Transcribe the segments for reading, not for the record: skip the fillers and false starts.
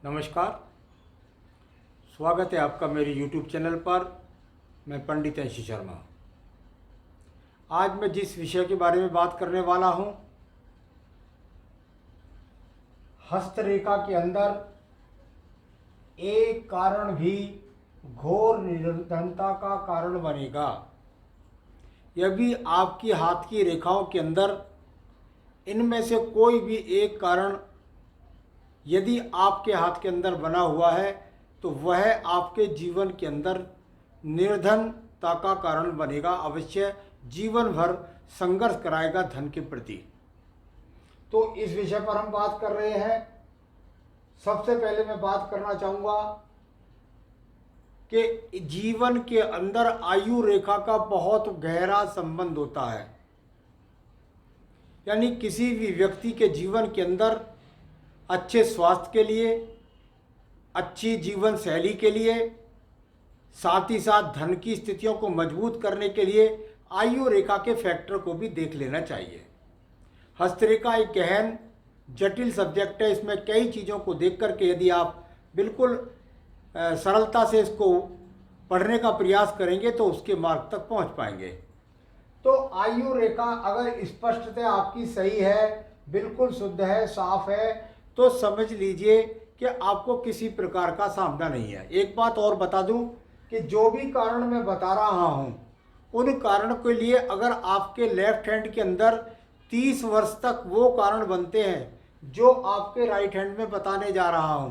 नमस्कार। स्वागत है आपका मेरे YouTube चैनल पर। मैं पंडित ऐशी शर्मा। आज मैं जिस विषय के बारे में बात करने वाला हूँ, हस्तरेखा के अंदर एक कारण भी घोर निर्धनता का कारण बनेगा। यह भी आपकी हाथ की रेखाओं के अंदर इनमें से कोई भी एक कारण यदि आपके हाथ के अंदर बना हुआ है तो वह आपके जीवन के अंदर निर्धनता का कारण बनेगा। अवश्य जीवन भर संघर्ष कराएगा धन के प्रति। तो इस विषय पर हम बात कर रहे हैं। सबसे पहले मैं बात करना चाहूँगा कि जीवन के अंदर आयु रेखा का बहुत गहरा संबंध होता है। यानी किसी भी व्यक्ति के जीवन के अंदर अच्छे स्वास्थ्य के लिए, अच्छी जीवन शैली के लिए, साथ ही साथ धन की स्थितियों को मजबूत करने के लिए आयु रेखा के फैक्टर को भी देख लेना चाहिए। हस्तरेखा एक गहन जटिल सब्जेक्ट है। इसमें कई चीज़ों को देख करके यदि आप बिल्कुल सरलता से इसको पढ़ने का प्रयास करेंगे तो उसके मार्ग तक पहुंच पाएंगे। तो आयु रेखा अगर स्पष्टता आपकी सही है, बिल्कुल शुद्ध है, साफ है, तो समझ लीजिए कि आपको किसी प्रकार का सामना नहीं है। एक बात और बता दूं कि जो भी कारण मैं बता रहा हूं, उन कारण के लिए अगर आपके लेफ्ट हैंड के अंदर 30 वर्ष तक वो कारण बनते हैं जो आपके राइट हैंड में बताने जा रहा हूं,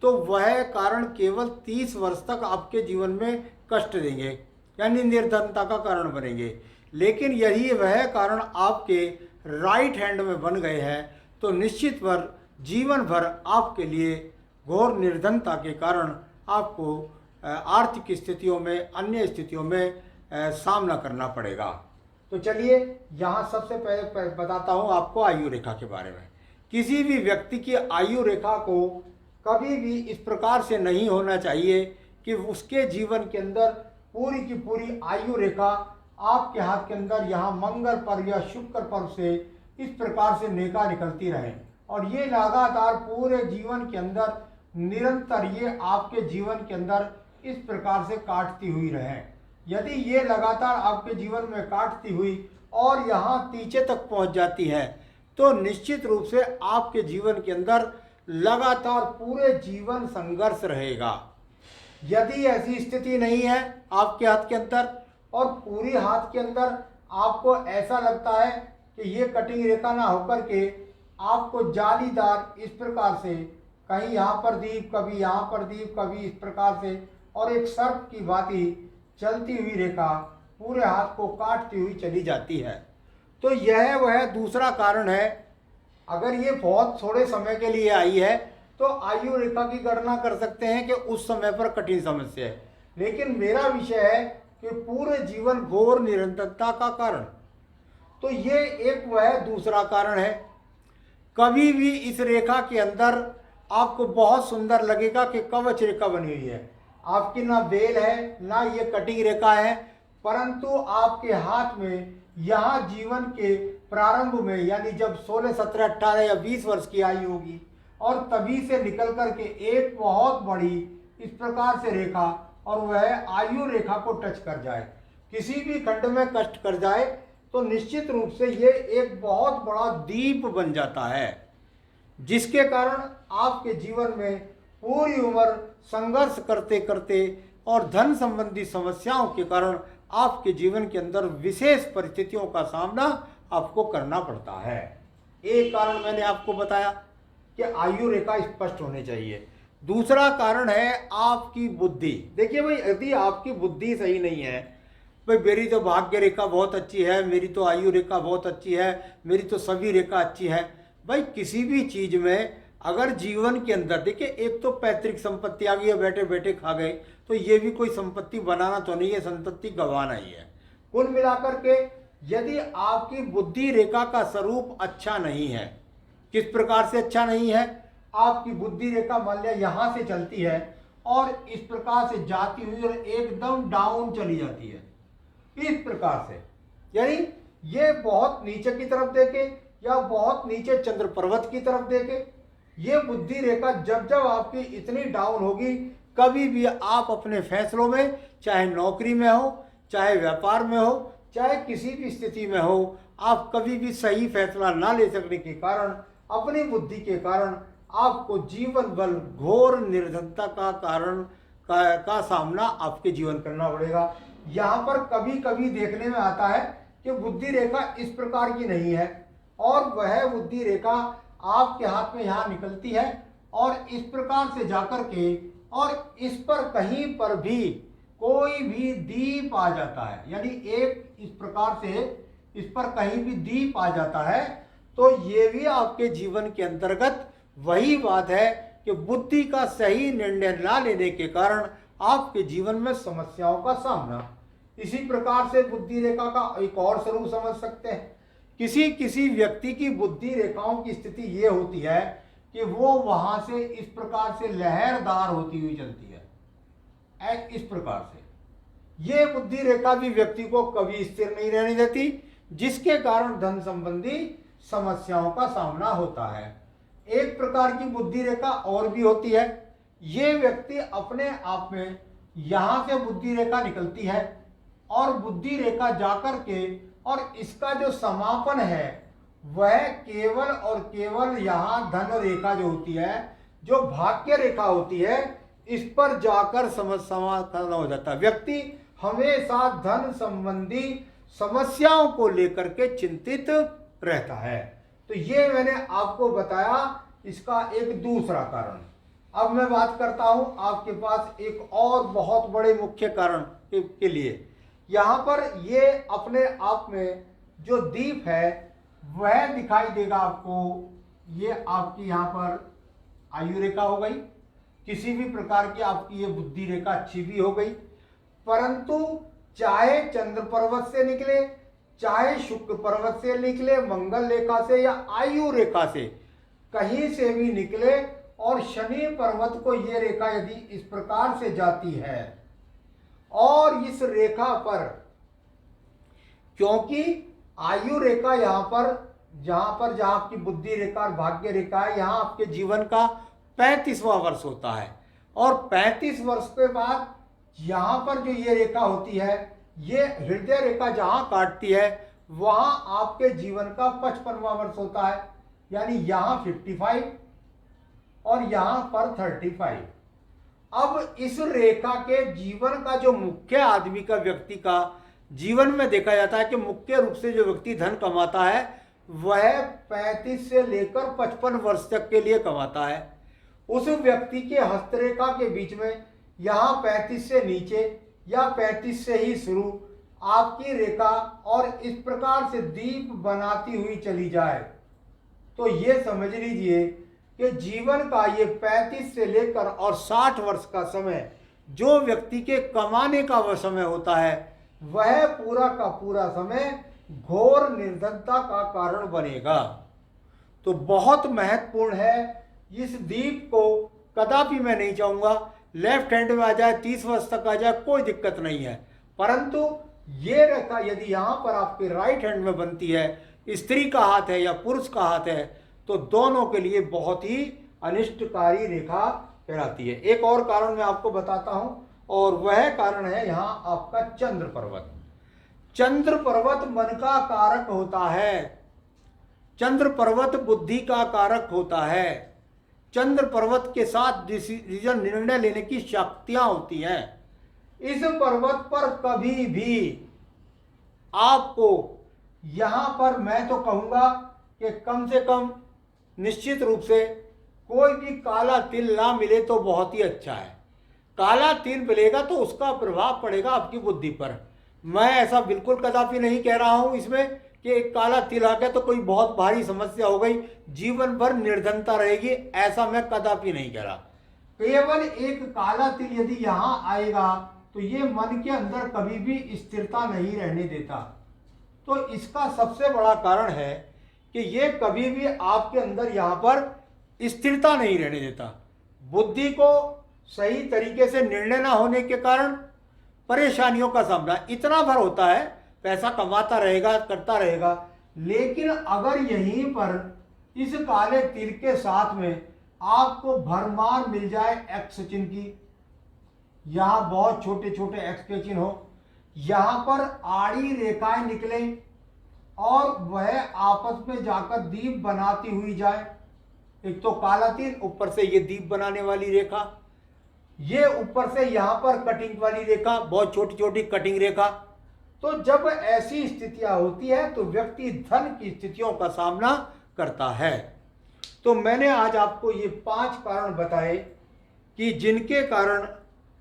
तो वह कारण केवल 30 वर्ष तक आपके जीवन में कष्ट देंगे, यानी निर्धनता का कारण बनेंगे। लेकिन यदि वह कारण आपके राइट हैंड में बन गए हैं तो निश्चित जीवन भर आपके लिए घोर निर्धनता के कारण आपको आर्थिक स्थितियों में, अन्य स्थितियों में सामना करना पड़ेगा। तो चलिए यहाँ सबसे पहले बताता हूँ आपको आयु रेखा के बारे में। किसी भी व्यक्ति की आयु रेखा को कभी भी इस प्रकार से नहीं होना चाहिए कि उसके जीवन के अंदर पूरी की पूरी आयु रेखा आपके हाथ के अंदर यहाँ मंगल पर या शुक्र पर से इस प्रकार से नेका निकलती रहे और ये लगातार पूरे जीवन के अंदर निरंतर ये आपके जीवन के अंदर इस प्रकार से काटती हुई रहे। यदि ये लगातार आपके जीवन में काटती हुई और यहाँ नीचे तक पहुँच जाती है तो निश्चित रूप से आपके जीवन के अंदर लगातार पूरे जीवन संघर्ष रहेगा। यदि ऐसी स्थिति नहीं है आपके हाथ के अंदर और पूरी हाथ के अंदर आपको ऐसा लगता है कि ये कटिंग रेखा ना होकर के आपको जालीदार इस प्रकार से कहीं यहाँ पर दीप, कभी यहाँ पर दीप, कभी इस प्रकार से और एक सर्प की भांति चलती हुई रेखा पूरे हाथ को काटती हुई चली जाती है, तो यह वह दूसरा कारण है। अगर ये बहुत थोड़े समय के लिए आई है तो आयु रेखा की गणना कर सकते हैं कि उस समय पर कठिन समस्या है। लेकिन मेरा विषय है कि पूरे जीवन घोर निरंतरता का कारण, तो ये एक वह दूसरा कारण है। कभी भी इस रेखा के अंदर आपको बहुत सुंदर लगेगा कि कवच रेखा बनी हुई है। आपकी ना बेल है ना ये कटिंग रेखा है, परंतु आपके हाथ में यहाँ जीवन के प्रारंभ में, यानी जब 16, 17, 18 या 20 वर्ष की आयु होगी और तभी से निकल करके एक बहुत बड़ी इस प्रकार से रेखा और वह आयु रेखा को टच कर जाए, किसी भी खंड में कष्ट कर जाए, तो निश्चित रूप से ये एक बहुत बड़ा दीप बन जाता है, जिसके कारण आपके जीवन में पूरी उम्र संघर्ष करते करते और धन संबंधी समस्याओं के कारण आपके जीवन के अंदर विशेष परिस्थितियों का सामना आपको करना पड़ता है। एक कारण मैंने आपको बताया कि आयु रेखा स्पष्ट होनी चाहिए। दूसरा कारण है आपकी बुद्धि। देखिए भाई, यदि आपकी बुद्धि सही नहीं है, भाई मेरी तो भाग्य रेखा बहुत अच्छी है, मेरी तो आयु रेखा बहुत अच्छी है, मेरी तो सभी रेखा अच्छी है। भाई किसी भी चीज़ में अगर जीवन के अंदर देखिए, एक तो पैतृक संपत्ति आ गई है, बैठे बैठे खा गए, तो ये भी कोई संपत्ति बनाना तो नहीं है, संपत्ति गंवाना ही है। कुल मिलाकर के यदि आपकी बुद्धि रेखा का स्वरूप अच्छा नहीं है, किस प्रकार से अच्छा नहीं है, आपकी बुद्धि रेखा मान लिया यहाँ से चलती है और इस प्रकार से जाती हुई और एकदम डाउन चली जाती है इस प्रकार से, यानी ये बहुत नीचे की तरफ देखे या बहुत नीचे चंद्र पर्वत की तरफ देखे ये बुद्धि रेखा जब जब आपकी इतनी डाउन होगी, कभी भी आप अपने फैसलों में, चाहे नौकरी में हो, चाहे व्यापार में हो, चाहे किसी भी स्थिति में हो, आप कभी भी सही फैसला ना ले सकने के कारण, अपनी बुद्धि के कारण आपको जीवन भर घोर निर्धनता का कारण का सामना आपके जीवन करना पड़ेगा। यहाँ पर कभी कभी देखने में आता है कि बुद्धि रेखा इस प्रकार की नहीं है और वह बुद्धि रेखा आपके हाथ में यहाँ निकलती है और इस प्रकार से जाकर के और इस पर कहीं पर भी कोई भी दीप आ जाता है, यानी एक इस प्रकार से इस पर कहीं भी दीप आ जाता है, तो ये भी आपके जीवन के अंतर्गत वही बात है कि बुद्धि का सही निर्णय ना लेने के कारण आपके जीवन में समस्याओं का सामना। इसी प्रकार से बुद्धि रेखा का एक और स्वरूप समझ सकते हैं। किसी किसी व्यक्ति की बुद्धि रेखाओं की स्थिति ये होती है कि वो वहां से इस प्रकार से लहरदार होती हुई चलती है, इस प्रकार से। ये बुद्धि रेखा भी व्यक्ति को कभी स्थिर नहीं रहने देती, जिसके कारण धन संबंधी समस्याओं का सामना होता है। एक प्रकार की बुद्धि रेखा और भी होती है। ये व्यक्ति अपने आप में यहां से बुद्धि रेखा निकलती है और बुद्धि रेखा जाकर के और इसका जो समापन है वह केवल और केवल यहाँ धन रेखा जो होती है, जो भाग्य रेखा होती है, इस पर जाकर समाधान हो जाता है। व्यक्ति हमेशा धन संबंधी समस्याओं को लेकर के चिंतित रहता है। तो ये मैंने आपको बताया इसका एक दूसरा कारण। अब मैं बात करता हूं आपके पास एक और बहुत बड़े मुख्य कारण के लिए। यहाँ पर ये अपने आप में जो दीप है वह दिखाई देगा आपको। ये आपकी यहाँ पर आयु रेखा हो गई, किसी भी प्रकार की आपकी ये बुद्धि रेखा अच्छी भी हो गई, परंतु चाहे चंद्र पर्वत से निकले, चाहे शुक्र पर्वत से निकले, मंगल रेखा से या आयु रेखा से, कहीं से भी निकले और शनि पर्वत को ये रेखा यदि इस प्रकार से जाती है और इस रेखा पर, क्योंकि आयु रेखा यहाँ पर जहाँ आपकी बुद्धि रेखा और भाग्य रेखा है, यहाँ आपके जीवन का 35वां वर्ष होता है और 35 वर्ष के बाद यहाँ पर जो ये रेखा होती है, ये हृदय रेखा जहाँ काटती है वहाँ आपके जीवन का 55वां वर्ष होता है, यानी यहाँ 55 और यहाँ पर 35। अब इस रेखा के जीवन का जो मुख्य आदमी का व्यक्ति का जीवन में देखा जाता है कि मुख्य रूप से जो व्यक्ति धन कमाता है वह 35 से लेकर 55 वर्ष तक के लिए कमाता है। उस व्यक्ति के हस्तरेखा के बीच में यहाँ 35 से नीचे या 35 से ही शुरू आपकी रेखा और इस प्रकार से दीप बनाती हुई चली जाए, तो ये समझ लीजिए कि जीवन का ये 35 से लेकर और 60 वर्ष का समय जो व्यक्ति के कमाने का वह समय होता है, वह पूरा का पूरा समय घोर निर्धनता का कारण बनेगा। तो बहुत महत्वपूर्ण है। इस दीप को कदापि मैं नहीं चाहूँगा लेफ्ट हैंड में आ जाए, 30 वर्ष तक आ जाए, कोई दिक्कत नहीं है, परंतु ये रेखा यदि यहाँ पर आपके राइट हैंड में बनती है, स्त्री का हाथ है या पुरुष का हाथ है, तो दोनों के लिए बहुत ही अनिष्टकारी रेखा कहलाती है। एक और कारण मैं आपको बताता हूं और वह कारण है यहाँ आपका चंद्र पर्वत। चंद्र पर्वत मन का कारक होता है, चंद्र पर्वत बुद्धि का कारक होता है, चंद्र पर्वत के साथ डिसीजन निर्णय लेने की शक्तियां होती हैं। इस पर्वत पर कभी भी आपको यहाँ पर मैं तो कहूँगा कि कम से कम निश्चित रूप से कोई भी काला तिल ना मिले तो बहुत ही अच्छा है। काला तिल मिलेगा तो उसका प्रभाव पड़ेगा आपकी बुद्धि पर। मैं ऐसा बिल्कुल कदापि नहीं कह रहा हूँ इसमें कि एक काला तिल आ गया तो कोई बहुत भारी समस्या हो गई, जीवन भर निर्धनता रहेगी, ऐसा मैं कदापि नहीं कह रहा। केवल एक काला तिल यदि यहाँ आएगा तो ये मन के अंदर कभी भी स्थिरता नहीं रहने देता। तो इसका सबसे बड़ा कारण है कि ये कभी भी आपके अंदर यहाँ पर स्थिरता नहीं रहने देता। बुद्धि को सही तरीके से निर्णय ना होने के कारण परेशानियों का सामना इतना भर होता है, पैसा कमाता रहेगा, करता रहेगा, लेकिन अगर यहीं पर इस काले तिल के साथ में आपको भरमार मिल जाए एक्स चिन्ह की, यहां बहुत छोटे छोटे एक्स के चिन्ह हो, यहां पर आड़ी रेखाएं निकले और वह आपस में जाकर दीप बनाती हुई जाए। एक तो काला तीर, ऊपर से ये दीप बनाने वाली रेखा, ये ऊपर से यहां पर कटिंग वाली रेखा, बहुत छोटी छोटी कटिंग रेखा। तो जब ऐसी स्थितियां होती है तो व्यक्ति धन की स्थितियों का सामना करता है। तो मैंने आज आपको ये 5 कारण बताए कि जिनके कारण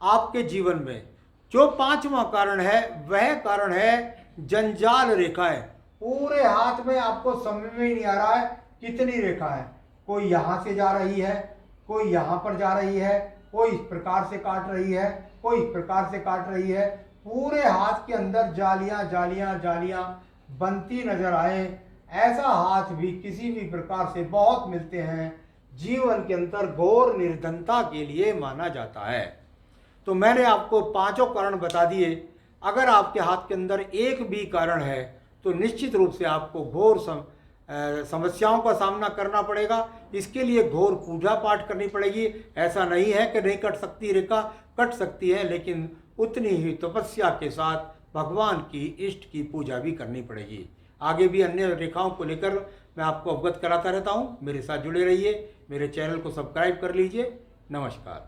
आपके जीवन में जो 5वां कारण है वह कारण है जंजाल रेखाएं। पूरे हाथ में आपको समझ में ही नहीं आ रहा है कितनी रेखा है, कोई यहां से जा रही है, कोई यहां पर जा रही है, कोई इस प्रकार से काट रही है, कोई इस प्रकार से काट रही है। पूरे हाथ के अंदर जालियां जालियां जालियां बनती नजर आए। ऐसा हाथ भी किसी भी प्रकार से बहुत मिलते हैं, जीवन के अंदर घोर निर्धनता के लिए माना जाता है। तो मैंने आपको 5 कारण बता दिए। अगर आपके हाथ के अंदर एक भी कारण है तो निश्चित रूप से आपको घोर समस्याओं का सामना करना पड़ेगा। इसके लिए घोर पूजा पाठ करनी पड़ेगी। ऐसा नहीं है कि नहीं कट सकती रेखा, कट सकती है, लेकिन उतनी ही तपस्या के साथ भगवान की इष्ट की पूजा भी करनी पड़ेगी। आगे भी अन्य रेखाओं को लेकर मैं आपको अवगत कराता रहता हूँ। मेरे साथ जुड़े रहिए, मेरे चैनल को सब्सक्राइब कर लीजिए। नमस्कार।